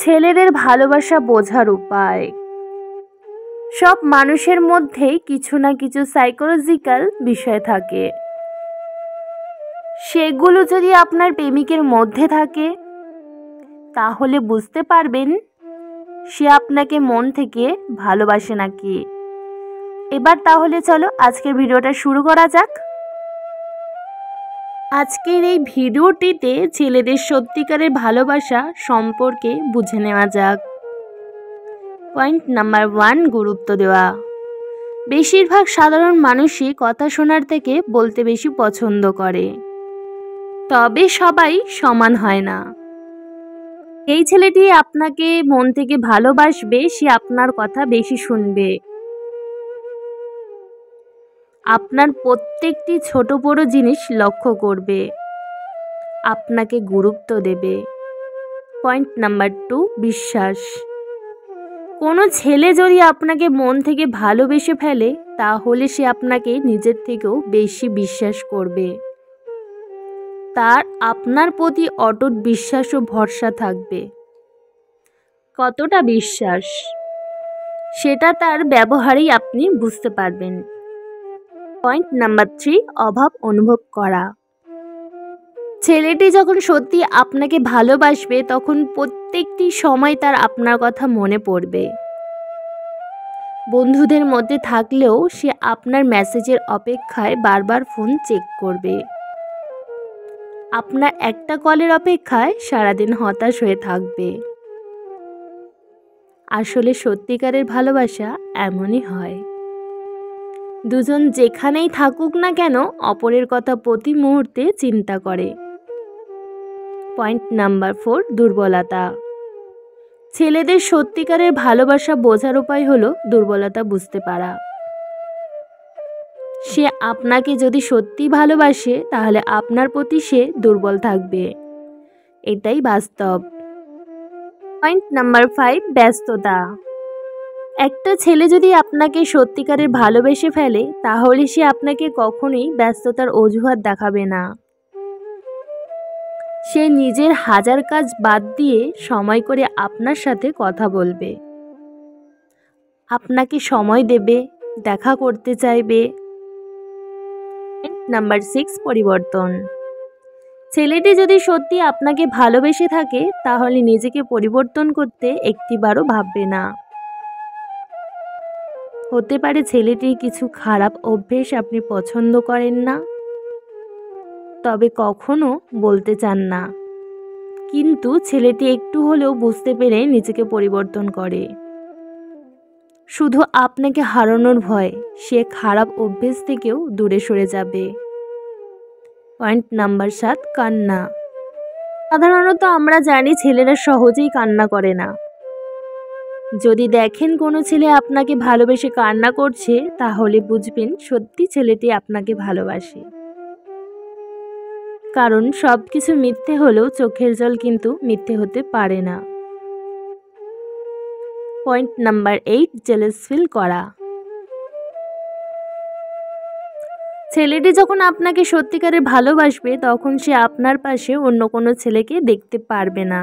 ছেলেদের ভালোবাসা বোঝার উপায়। সব মানুষের মধ্যেই কিছু না কিছু সাইকোলজিক্যাল বিষয় থাকে। সেগুলো যদি আপনার প্রেমিকের মধ্যে থাকে তাহলে বুঝতে পারবেন সে আপনাকে মন থেকে ভালোবাসে নাকি। এবার তাহলে চলো আজকের ভিডিওটা শুরু করা যাক। আজকের এই ভিডিওটিতে ছেলেদের সত্যিকারের ভালোবাসা সম্পর্কে বুঝে নেওয়া যাক। পয়েন্ট নাম্বার 1, গুরুত্ব দেওয়া। বেশিরভাগ সাধারণ মানুষই কথা শোনার থেকে বলতে বেশি পছন্দ করে, তবে সবাই সমান হয় না। এই ছেলেটি আপনাকে মন থেকে ভালোবাসবে, সে আপনার কথা বেশি শুনবে, আপনার প্রত্যেকটি ছোট বড় জিনিস লক্ষ্য করবে, আপনাকে গুরুত্ব দেবে। পয়েন্ট নাম্বার 2, বিশ্বাস। কোনো ছেলে যদি আপনাকে মন থেকে ভালোবেসে ফেলে তাহলে সে আপনাকে নিজের থেকেও বেশি বিশ্বাস করবে। তার আপনার প্রতি অটুট বিশ্বাস ও ভরসা থাকবে। কতটা বিশ্বাস সেটা তার ব্যবহারেই আপনি বুঝতে পারবেন। পয়েন্ট নাম্বার 3, অভাব অনুভব করা। ছেলেটি যখন সত্যি আপনাকে ভালোবাসবে তখন প্রত্যেকটি সময় তার আপনার কথা মনে পড়বে। বন্ধুদের মধ্যে থাকলেও সে আপনার মেসেজের অপেক্ষায় বারবার ফোন চেক করবে। আপনার একটা কলের অপেক্ষায় সারাদিন হতাশ হয়ে থাকবে। আসলে সত্যিকারের ভালোবাসা এমনই হয়। দুজন যেখানেই থাকুক না কেন অপরের কথা প্রতি মুহূর্তে চিন্তা করে। পয়েন্ট নাম্বার 4, দুর্বলতা। ছেলেদের সত্যিকারের ভালোবাসা বোঝার উপায় হলো দুর্বলতা বুঝতে পারা। সে আপনাকে যদি সত্যি ভালোবাসে তাহলে আপনার প্রতি সে দুর্বল থাকবে, এটাই বাস্তব। পয়েন্ট নাম্বার 5, ব্যস্ততা। একটা ছেলে যদি আপনাকে সত্যিকারের ভালোবেসে ফেলে তাহলে সে আপনাকে কখনোই ব্যস্ততার অজুহাত দেখাবে না। সে নিজের হাজার কাজ বাদ দিয়ে সময় করে আপনার সাথে কথা বলবে, আপনাকে সময় দেবে, দেখা করতে চাইবে। নাম্বার 6, পরিবর্তন। ছেলেটি যদি সত্যি আপনাকে ভালোবেসে থাকে তাহলে নিজেকে পরিবর্তন করতে একটিবারও ভাববে না। হতে পারে ছেলেটির কিছু খারাপ অভ্যেস আপনি পছন্দ করেন না, তবে কখনো বলতে চান না, কিন্তু ছেলেটি একটু হলেও বুঝতে পেরে নিজেকে পরিবর্তন করে। শুধু আপনাকে হারানোর ভয় সে খারাপ অভ্যেস থেকেও দূরে সরে যাবে। পয়েন্ট নাম্বার 7, কান্না। সাধারণত আমরা জানি ছেলেরা সহজেই কান্না করে না। যদি দেখেন কোনো ছেলে আপনাকে ভালোবেসে কান্না করছে তাহলে বুঝবেন সত্যি ছেলেটি আপনাকে ভালোবাসে। কারণ সব কিছু মিথ্যে হলেও চোখের জল কিন্তু মিথ্যে হতে পারে না। পয়েন্ট নাম্বার 8, জেলাস ফিল করা। ছেলেটি যখন আপনাকে সত্যিকারের ভালোবাসবে তখন সে আপনার পাশে অন্য কোনো ছেলেকে দেখতে পারবে না।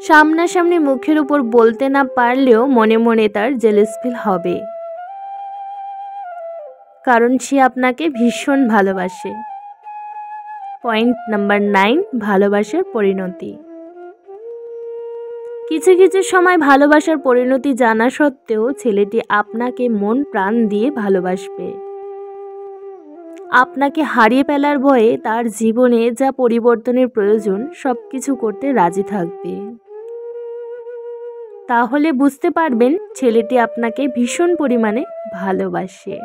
সামনাসামনি মুখের উপর বলতে না পারলেও মনে মনে তার জেলাস ফিল হবে, কারণ সে আপনাকে ভীষণ ভালোবাসে। পয়েন্ট নাম্বার 9, ভালোবাসার পরিণতি। কিছু কিছু সময় ভালোবাসার পরিণতি জানা সত্ত্বেও ছেলেটি আপনাকে মন প্রাণ দিয়ে ভালোবাসবে। আপনাকে হারিয়ে ফেলার ভয়ে তার জীবনে যা পরিবর্তনের প্রয়োজন সবকিছু করতে রাজি থাকবে। তাহলে বুঝতে পারবেন ছেলেটি আপনাকে ভীষণ পরিমাণে ভালোবাসে।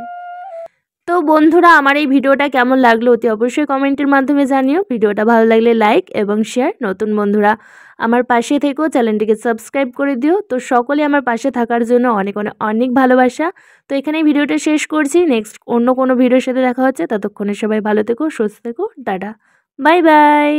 তো বন্ধুরা, আমার এই ভিডিওটা কেমন লাগলো অতি অবশ্যই কমেন্টের মাধ্যমে জানিও। ভিডিওটা ভালো লাগলে লাইক এবং শেয়ার। নতুন বন্ধুরা আমার পাশে থেকেও চ্যানেলটিকে সাবস্ক্রাইব করে দিও। তো সকলে আমার পাশে থাকার জন্য অনেক অনেক অনেক ভালোবাসা। তো এখানেই ভিডিওটা শেষ করছি। নেক্সট অন্য কোনো ভিডিওর সাথে দেখা হচ্ছে। ততক্ষণে সবাই ভালো থেকো, সুস্থ থেকো, টাটা, বাই বাই।